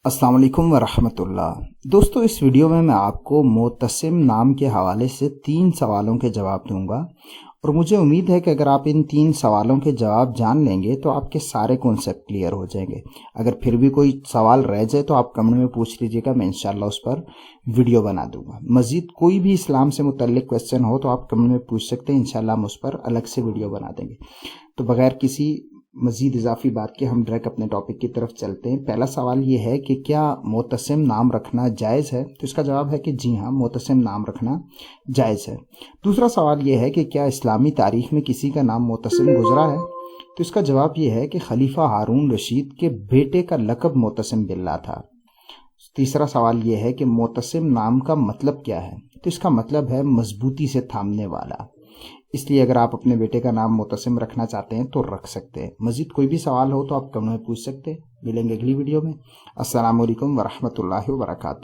अस्सलाम वालेकुम वरहमतुल्लाह। दोस्तों, इस वीडियो में मैं आपको मोतसिम नाम के हवाले से 3 सवालों के जवाब दूंगा और मुझे उम्मीद है कि अगर आप इन 3 सवालों के जवाब जान लेंगे तो आपके सारे कॉन्सेप्ट क्लियर हो जाएंगे। अगर फिर भी कोई सवाल रह जाए तो आप कमेंट में पूछ लीजिएगा, मैं इंशाल्लाह उस पर वीडियो बना दूंगा। मज़ीद कोई भी इस्लाम से मुतल्लिक क्वेश्चन हो तो आप कमेंट में पूछ सकते हैं, इंशाल्लाह हम उस पर अलग से वीडियो बना देंगे। तो बगैर किसी मज़ीद इजाफी बात के हम डायरेक्ट अपने टॉपिक की तरफ चलते हैं। पहला सवाल ये है कि क्या मोतसिम नाम रखना जायज़ है? तो इसका जवाब है कि जी हाँ, मोतसिम नाम रखना जायज़ है। दूसरा सवाल ये है कि क्या इस्लामी तारीख में किसी का नाम मोतसिम गुजरा है? तो इसका जवाब ये है कि खलीफा हारून रशीद के बेटे का लक़ब मोतसिम बिल्ला था। तीसरा सवाल ये है कि मोतसिम नाम का मतलब क्या है? तो इसका मतलब है मजबूती से थामने वाला। इसलिए अगर आप अपने बेटे का नाम मोतसिम रखना चाहते हैं तो रख सकते हैं। मज़ीद कोई भी सवाल हो तो आप कमेंट में पूछ सकते हैं। मिलेंगे अगली वीडियो में। अस्सलाम वालेकुम वरहमतुल्लाहि वबरकातुहू।